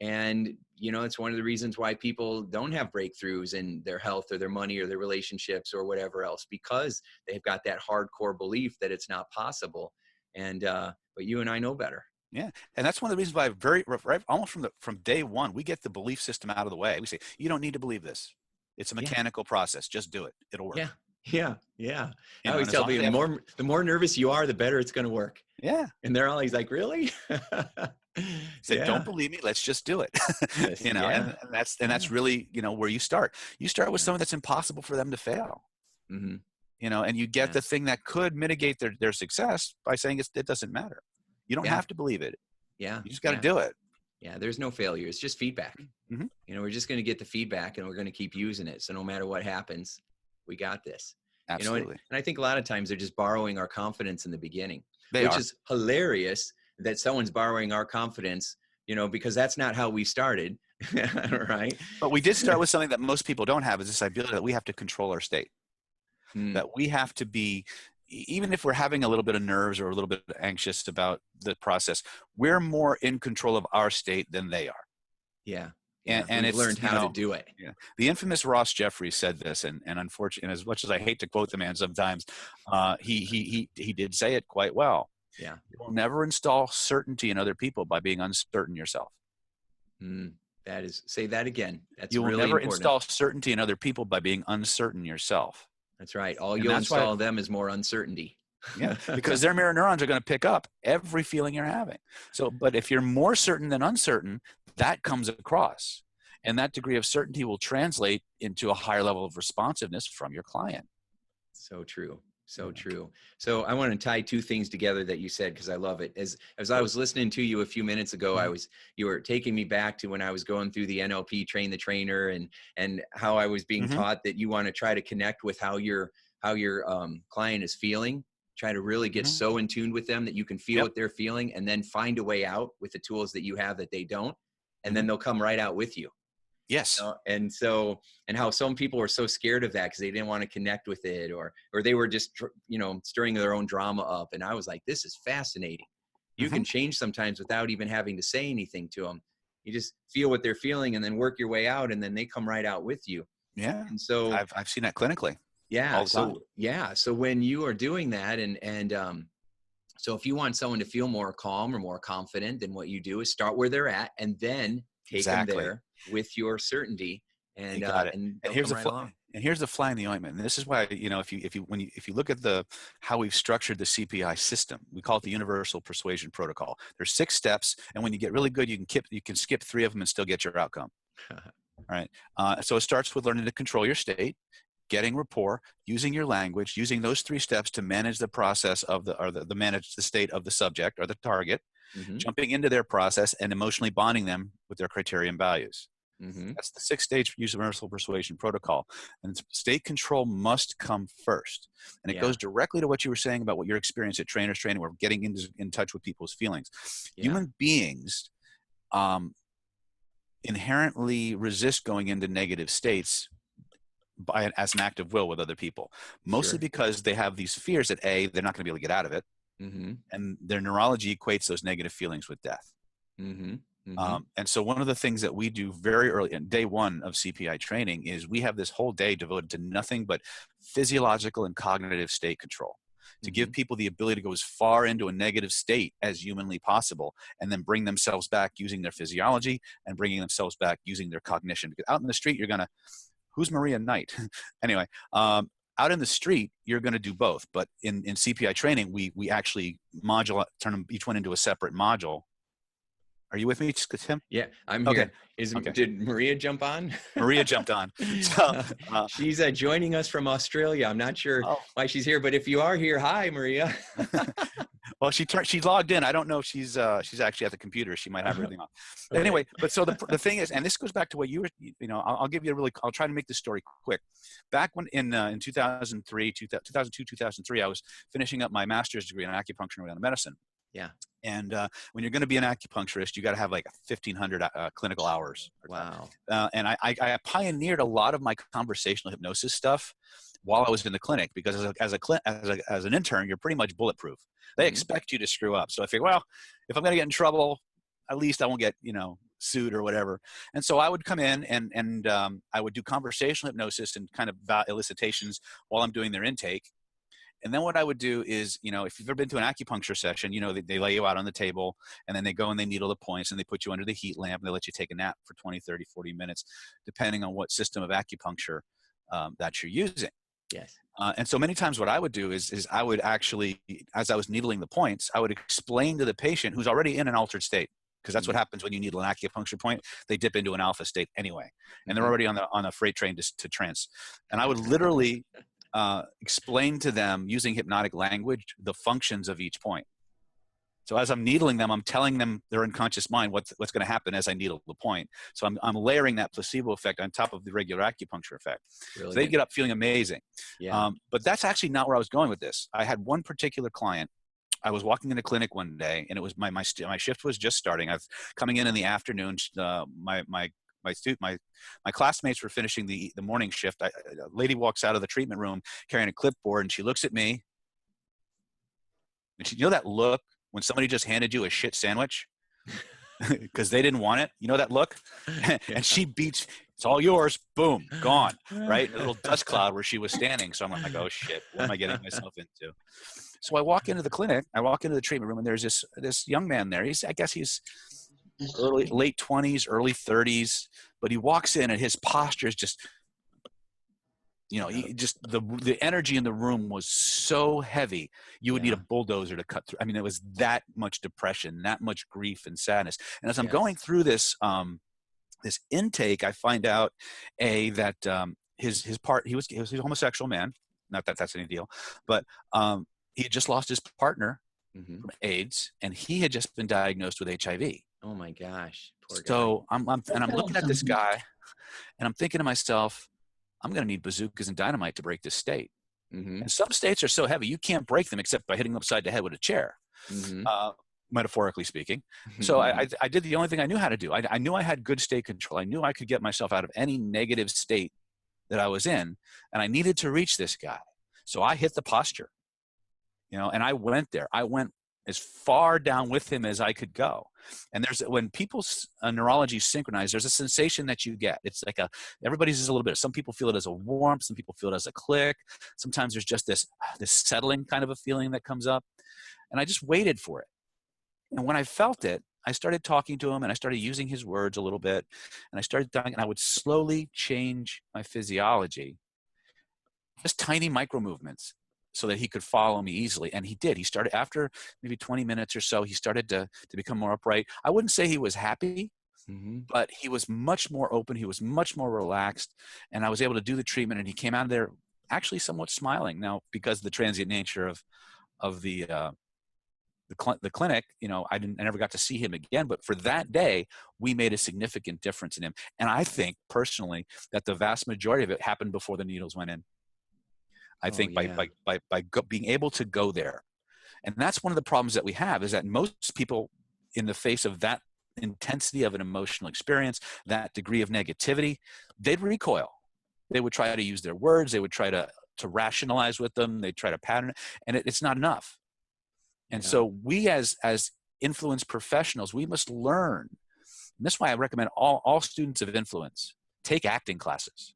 Speaker 1: And, it's one of the reasons why people don't have breakthroughs in their health or their money or their relationships or whatever else, because they've got that hardcore belief that it's not possible. And, but you and I know better.
Speaker 2: Yeah. And that's one of the reasons why almost from day one, we get the belief system out of the way. We say, you don't need to believe this. It's a mechanical process. Just do it. It'll work.
Speaker 1: Yeah. I always tell people the more nervous you are, the better it's going to work.
Speaker 2: Yeah.
Speaker 1: And they're always like, really?
Speaker 2: Say, don't believe me. Let's just do it. And that's really, where you start. You start with something that's impossible for them to fail. And you get the thing that could mitigate their success by saying it doesn't matter. You don't have to believe it.
Speaker 1: Yeah.
Speaker 2: You just got to do it.
Speaker 1: Yeah. There's no failure. It's just feedback. We're just going to get the feedback and we're going to keep using it. So no matter what happens, we got this. You know,
Speaker 2: Absolutely.
Speaker 1: and I think a lot of times they're just borrowing our confidence in the beginning,
Speaker 2: They
Speaker 1: which
Speaker 2: are.
Speaker 1: is hilarious that someone's borrowing our confidence, you know, because that's not how we started. Right.
Speaker 2: But we did start with something that most people don't have, is this idea that we have to control our state.
Speaker 1: Mm,
Speaker 2: That we have to be, even if we're having a little bit of nerves or a little bit anxious about the process, we're more in control of our state than they are.
Speaker 1: yeah.
Speaker 2: And
Speaker 1: We've
Speaker 2: it's,
Speaker 1: learned how to do it.
Speaker 2: yeah, the infamous Ross Jeffries said this, and unfortunately, as much as I hate to quote the man sometimes, he did say it quite well.
Speaker 1: Yeah.
Speaker 2: You'll never install certainty in other people by being uncertain yourself.
Speaker 1: Mm, say that again. That's
Speaker 2: You will
Speaker 1: really
Speaker 2: never
Speaker 1: important.
Speaker 2: install certainty in other people by being uncertain yourself.
Speaker 1: That's right. All
Speaker 2: And
Speaker 1: you'll
Speaker 2: that's why,
Speaker 1: install them is more uncertainty.
Speaker 2: yeah, because their mirror neurons are going to pick up every feeling you're having. So, but if you're more certain than uncertain, that comes across. And that degree of certainty will translate into a higher level of responsiveness from your client.
Speaker 1: So true. So true. So I want to tie two things together that you said, because I love it. As I was listening to you a few minutes ago, you were taking me back to when I was going through the NLP Train the Trainer, and how I was being taught that you want to try to connect with how your client is feeling, try to really get so in tune with them that you can feel what they're feeling, and then find a way out with the tools that you have that they don't, and then they'll come right out with you.
Speaker 2: Yes.
Speaker 1: And how some people are so scared of that because they didn't want to connect with it, or they were just, you know, stirring their own drama up. And I was like, this is fascinating. You can change sometimes without even having to say anything to them. You just feel what they're feeling and then work your way out, and then they come right out with you.
Speaker 2: Yeah.
Speaker 1: And so
Speaker 2: I've seen that clinically.
Speaker 1: yeah.
Speaker 2: All the time.
Speaker 1: So when you are doing that, so if you want someone to feel more calm or more confident, then what you do is start where they're at and then take them there with your certainty, and
Speaker 2: here's the fly in the ointment. And this is why, you know, if you look at how we've structured the CPI system, we call it the Universal Persuasion Protocol. There's 6 steps, and when you get really good, you can skip 3 of them and still get your outcome. All right. So it starts with learning to control your state, getting rapport, using your language, using those 3 steps to manage the process of manage the state of the subject or the target, jumping into their process and emotionally bonding them with their criteria and values. That's the 6-stage universal persuasion protocol. And state control must come first. And it goes directly to what you were saying about what your experience at Trainers Training, or getting in touch with people's feelings. Human beings inherently resist going into negative states as an act of will with other people, mostly because they have these fears that they're not going to be able to get out of it. And their neurology equates those negative feelings with death. And so one of the things that we do very early in day 1 of CPI training is we have this whole day devoted to nothing but physiological and cognitive state control, to give people the ability to go as far into a negative state as humanly possible, and then bring themselves back using their physiology and bringing themselves back using their cognition. Because out in the street, you're going to, who's Maria Knight? Anyway, out in the street, you're going to do both. But in CPI training, we actually turn each one into a separate module. Are you with me, Tim?
Speaker 1: Yeah, I'm here. Did Maria jump on?
Speaker 2: Maria jumped on. So,
Speaker 1: she's joining us from Australia. I'm not sure why she's here, but if you are here, hi, Maria.
Speaker 2: Well, she logged in. I don't know if she's actually at the computer. She might have everything on. Okay. Anyway, but so the thing is, and this goes back to what you were, you know, I'll give you I'll try to make this story quick. Back when in 2002, 2003, I was finishing up my master's degree in acupuncture and Oriental medicine.
Speaker 1: Yeah.
Speaker 2: And when you're going to be an acupuncturist, you got to have like 1,500 clinical hours.
Speaker 1: Wow.
Speaker 2: And I pioneered a lot of my conversational hypnosis stuff while I was in the clinic, because as an intern, you're pretty much bulletproof. They expect you to screw up. So I figured, well, if I'm going to get in trouble, at least I won't get, you know, sued or whatever. And so I would come in and I would do conversational hypnosis and kind of elicitations while I'm doing their intake. And then what I would do is, you know, if you've ever been to an acupuncture session, you know, they lay you out on the table, and then they go and they needle the points, and they put you under the heat lamp, and they let you take a nap for 20, 30, 40 minutes, depending on what system of acupuncture that you're using.
Speaker 1: Yes.
Speaker 2: And so many times what I would do is I would actually, as I was needling the points, I would explain to the patient who's already in an altered state, because that's what happens when you needle an acupuncture point. They dip into an alpha state anyway, and they're already on a freight train to trance. And I would literally explain to them using hypnotic language the functions of each point. So as I'm needling them, I'm telling them their unconscious mind what's going to happen as I needle the point. So I'm layering that placebo effect on top of the regular acupuncture effect.
Speaker 1: Brilliant.
Speaker 2: So they get up feeling amazing.
Speaker 1: Yeah.
Speaker 2: But that's actually not where I was going with this. I had one particular client. I was walking in the clinic one day, and it was my shift was just starting. I was coming in the afternoon. My classmates were finishing the morning shift. A lady walks out of the treatment room carrying a clipboard, and she looks at me. And you know that look when somebody just handed you a shit sandwich because they didn't want it? You know that look? And she beats, it's all yours, boom, gone, right? A little dust cloud where she was standing. So I'm like, oh shit, what am I getting myself into? So I walk into the clinic, I walk into the treatment room, and there's this young man there. I guess he's late 20s, early 30s, but he walks in and his posture is just, the energy in the room was so heavy, you would need a bulldozer to cut through. I mean, it was that much depression, that much grief and sadness. And as I'm going through this intake, I find out that his part, he was a homosexual man. Not that that's any deal, but he had just lost his partner from AIDS, and he had just been diagnosed with HIV.
Speaker 1: Oh my gosh. Poor guy.
Speaker 2: So I'm looking at this guy, and I'm thinking to myself, I'm going to need bazookas and dynamite to break this state. And some states are so heavy, you can't break them except by hitting them upside the head with a chair, metaphorically speaking. So I did the only thing I knew how to do. I knew I had good state control. I knew I could get myself out of any negative state that I was in, and I needed to reach this guy. So I hit the posture, and I went there. I went as far down with him as I could go. And when people's neurology synchronize, there's a sensation that you get. It's like everybody's is a little bit. Some people feel it as a warmth. Some people feel it as a click. Sometimes there's just this settling kind of a feeling that comes up. And I just waited for it. And when I felt it, I started talking to him, and I started using his words a little bit. And I started talking, and I would slowly change my physiology, just tiny micro movements, so that he could follow me easily. And he did. He started, after maybe 20 minutes or so, he started to become more upright. I wouldn't say he was happy, but he was much more open. He was much more relaxed. And I was able to do the treatment, and he came out of there actually somewhat smiling. Now, because of the transient nature of the clinic, I never got to see him again. But for that day, we made a significant difference in him. And I think personally that the vast majority of it happened before the needles went in. I think by being able to go there. And that's one of the problems that we have, is that most people, in the face of that intensity of an emotional experience, that degree of negativity, they'd recoil. They would try to use their words. They would try to rationalize with them. They'd try to pattern it, and it's not enough. And so we as influence professionals, we must learn. And that's why I recommend all students of influence take acting classes.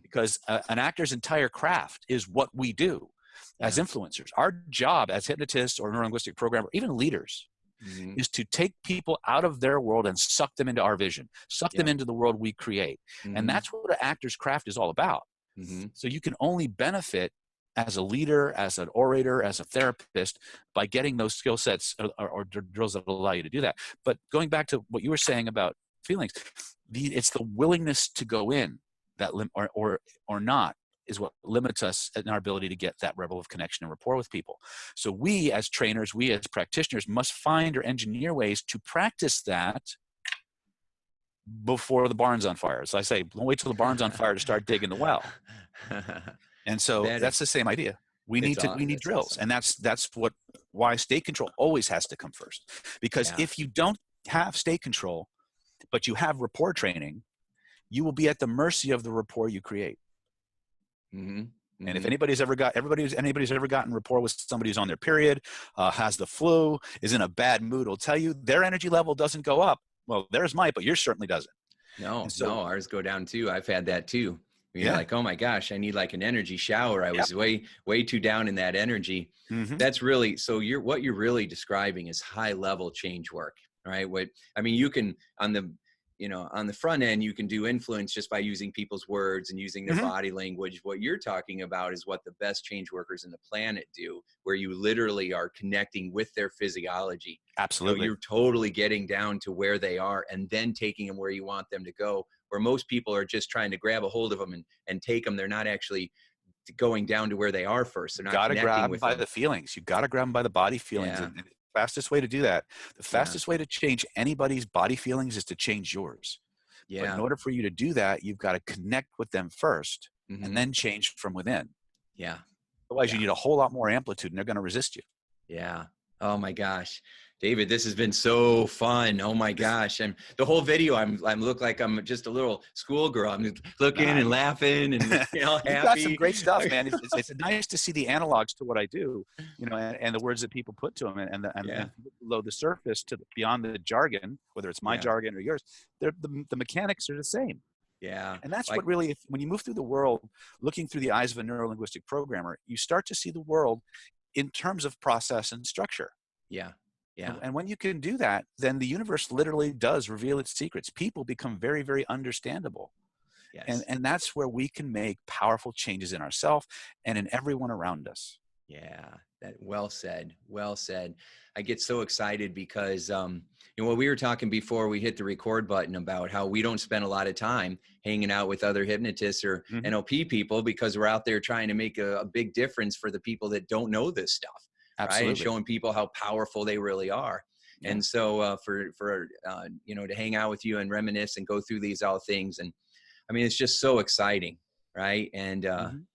Speaker 2: Because an actor's entire craft is what we do as influencers. Our job as hypnotists or neurolinguistic programmers, even leaders, is to take people out of their world and suck them into our vision, suck them into the world we create. And that's what an actor's craft is all about. So you can only benefit as a leader, as an orator, as a therapist, by getting those skill sets or drills that allow you to do that. But going back to what you were saying about feelings, it's the willingness to go in that or not is what limits us in our ability to get that level of connection and rapport with people. So we as trainers, we as practitioners must find or engineer ways to practice that before the barn's on fire. So I say, don't wait till the barn's on fire to start digging the well. And so that's the same idea. We need drills. Awesome. And that's why state control always has to come first. Because if you don't have state control, but you have rapport training, you will be at the mercy of the rapport you create. And if anybody's ever gotten rapport with somebody who's on their period, has the flu, is in a bad mood, will tell you their energy level doesn't go up. Well, theirs might, but yours certainly doesn't.
Speaker 1: No, ours go down too. I've had that too. You're like, oh my gosh, I need like an energy shower. I was way too down in that energy. That's really, so what you're really describing is high level change work, right? You can, on the front end, you can do influence just by using people's words and using their body language. What you're talking about is what the best change workers in the planet do, where you literally are connecting with their physiology.
Speaker 2: Absolutely.
Speaker 1: You're totally getting down to where they are and then taking them where you want them to go, where most people are just trying to grab a hold of them and take them. They're not actually going down to where they are first. They're not connecting with them.
Speaker 2: You got to grab them by the feelings. You got to grab them by the body feelings. And fastest way to do that, the
Speaker 1: Yeah.
Speaker 2: fastest way to change anybody's body feelings is to change yours. But in
Speaker 1: Yeah.
Speaker 2: order for you to do that, you've got to connect with them first and
Speaker 1: Mm-hmm.
Speaker 2: then change from within.
Speaker 1: Yeah.
Speaker 2: Otherwise,
Speaker 1: Yeah.
Speaker 2: you need a whole lot more amplitude and they're going to resist you.
Speaker 1: Yeah. Oh my gosh. David, this has been so fun. Oh my gosh. And the whole video, I'm look like I'm just a little schoolgirl. I'm looking
Speaker 2: Nah,
Speaker 1: and laughing and
Speaker 2: you've got some
Speaker 1: happy.
Speaker 2: great stuff, man. It's nice to see the analogs to what I do, and the words that people put to them, and below the surface to beyond the jargon, whether it's my jargon or yours, the mechanics are the same.
Speaker 1: Yeah.
Speaker 2: And that's what really, when you move through the world, looking through the eyes of a neuro-linguistic programmer, you start to see the world in terms of process and structure.
Speaker 1: Yeah. Yeah.
Speaker 2: And when you can do that, then the universe literally does reveal its secrets. People become very, very understandable.
Speaker 1: Yes.
Speaker 2: And that's where we can make powerful changes in ourselves and in everyone around us.
Speaker 1: Yeah, well said. Well said. I get so excited because, what we were talking before we hit the record button about how we don't spend a lot of time hanging out with other hypnotists or NLP people because we're out there trying to make a big difference for the people that don't know this stuff.
Speaker 2: Absolutely.
Speaker 1: Right? And showing people how powerful they really are. Yeah. And so for to hang out with you and reminisce and go through these all things. And I mean, it's just so exciting. Right. And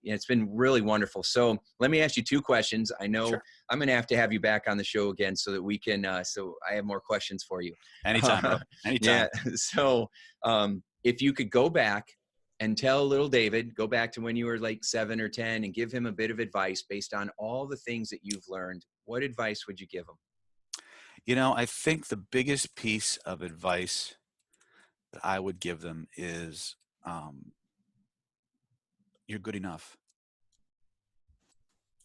Speaker 1: it's been really wonderful. So let me ask you 2 questions. I know
Speaker 2: Sure.
Speaker 1: I'm going to have you back on the show again so that we can, so I have more questions for you.
Speaker 2: Anytime, bro. Anytime.
Speaker 1: Yeah. So if you could go back and tell little David, go back to when you were like 7 or 10 and give him a bit of advice based on all the things that you've learned, what advice would you give him?
Speaker 2: I think the biggest piece of advice that I would give them is, you're good enough.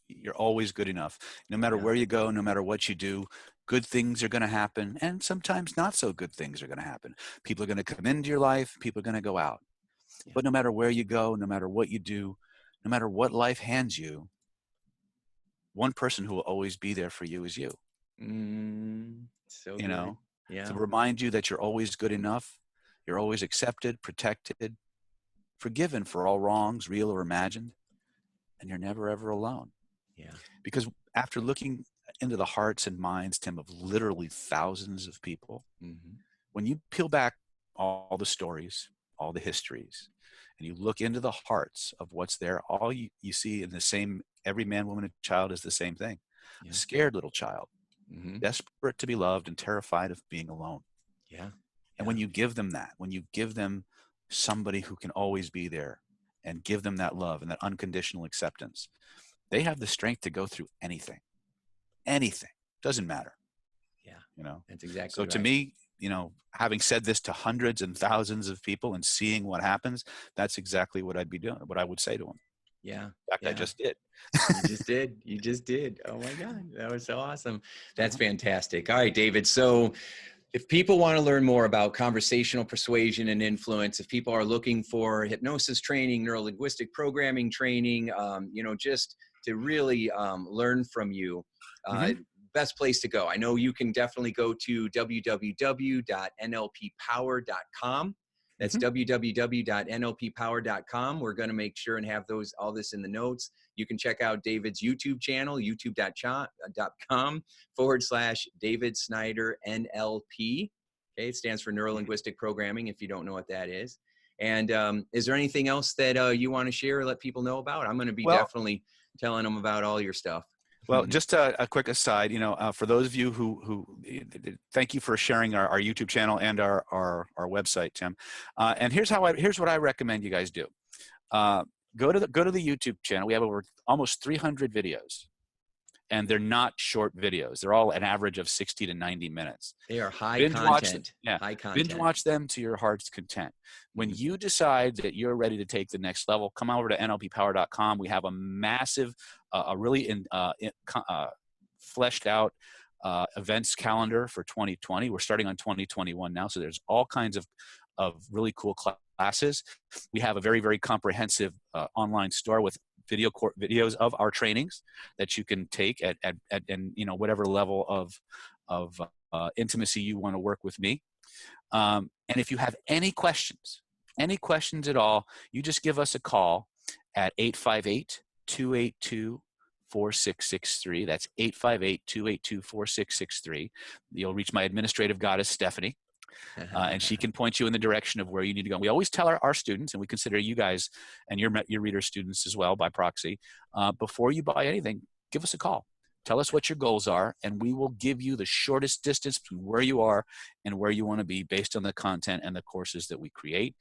Speaker 2: You're always good enough. No matter where you go, no matter what you do, good things are going to happen. And sometimes not so good things are going to happen. People are going to come into your life. People are going to go out. Yeah. But no matter where you go, no matter what you do, no matter what life hands you, one person who will always be there for you is you.
Speaker 1: So good. Yeah.
Speaker 2: To remind you that you're always good enough. You're always accepted, protected, forgiven for all wrongs, real or imagined, and you're never, ever alone.
Speaker 1: Yeah.
Speaker 2: Because after looking into the hearts and minds, Tim, of literally thousands of people, when you peel back all the stories, all the histories, and you look into the hearts of what's there, all you see in the same, every man, woman, and child is the same thing. A scared little child, desperate to be loved and terrified of being alone.
Speaker 1: Yeah.
Speaker 2: And when you give them that, when you give them somebody who can always be there and give them that love and that unconditional acceptance, they have the strength to go through anything. Doesn't matter.
Speaker 1: Yeah. That's exactly
Speaker 2: so
Speaker 1: right.
Speaker 2: To me, having said this to hundreds and thousands of people and seeing what happens, that's exactly what I'd be doing, what I would say to them.
Speaker 1: Yeah.
Speaker 2: In fact, I just did.
Speaker 1: You just did. Oh my God. That was so awesome. That's fantastic. All right, David. So if people want to learn more about conversational persuasion and influence, if people are looking for hypnosis training, neuro linguistic programming training, just to really learn from you, best place to go. I know you can definitely go to www.nlppower.com. That's www.nlppower.com. We're going to make sure and have all this in the notes. You can check out David's YouTube channel, youtube.com/David Snyder NLP. Okay, it stands for Neuro Linguistic Programming, if you don't know what that is. And is there anything else that you want to share or let people know about? I'm going to be definitely telling them about all your stuff.
Speaker 2: Well, just a quick aside, for those of you who thank you for sharing our YouTube channel and our website, Tim. And here's what I recommend you guys do. Go to the YouTube channel. We have over almost 300 videos, and they're not short videos. They're all an average of 60 to 90 minutes.
Speaker 1: They are high content.
Speaker 2: High content. Binge watch them to your heart's content. When you decide that you're ready to take the next level, come over to nlppower.com. We have a massive, really fleshed out events calendar for 2020. We're starting on 2021 now, so there's all kinds of really cool classes. We have a very, very comprehensive online store with videos of our trainings that you can take at whatever level of intimacy you want to work with me. And if you have any questions at all, you just give us a call at 858-282-5255. 858-282-4663. That's 858-282-4663. You'll reach my administrative goddess, Stephanie. And she can point you in the direction of where you need to go. We always tell our students, and we consider you guys and your reader students as well by proxy, before you buy anything, give us a call. Tell us what your goals are, and we will give you the shortest distance between where you are and where you want to be based on the content and the courses that we create.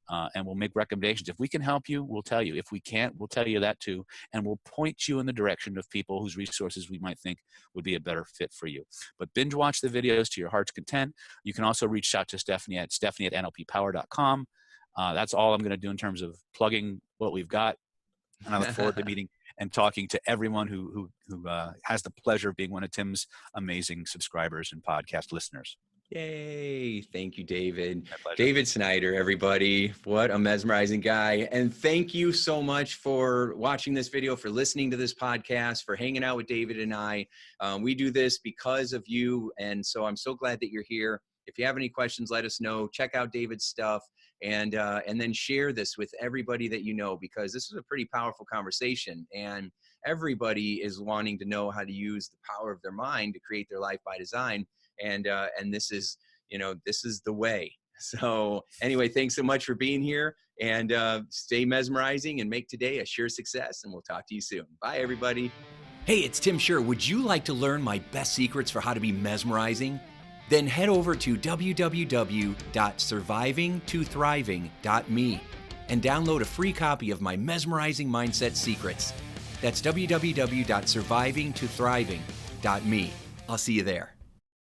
Speaker 2: And we'll make recommendations. If we can help you, we'll tell you. If we can't, we'll tell you that too. And we'll point you in the direction of people whose resources we might think would be a better fit for you. But binge watch the videos to your heart's content. You can also reach out to Stephanie at nlppower.com. That's all I'm going to do in terms of plugging what we've got. And I look forward to meeting and talking to everyone who has the pleasure of being one of Tim's amazing subscribers and podcast listeners.
Speaker 1: Yay. Thank you, David.
Speaker 2: My pleasure.
Speaker 1: David Snyder, everybody. What a mesmerizing guy. And thank you so much for watching this video, for listening to this podcast, for hanging out with David and I. We do this because of you. And so I'm so glad that you're here. If you have any questions, let us know. Check out David's stuff and then share this with everybody that you know, because this is a pretty powerful conversation. And everybody is wanting to know how to use the power of their mind to create their life by design. And this is, this is the way. So anyway, thanks so much for being here, and stay mesmerizing and make today a sure success. And we'll talk to you soon. Bye, everybody. Hey, it's Tim Shurr. Would you like to learn my best secrets for how to be mesmerizing? Then head over to www.survivingtothriving.me and download a free copy of my mesmerizing mindset secrets. That's www.survivingtothriving.me. I'll see you there.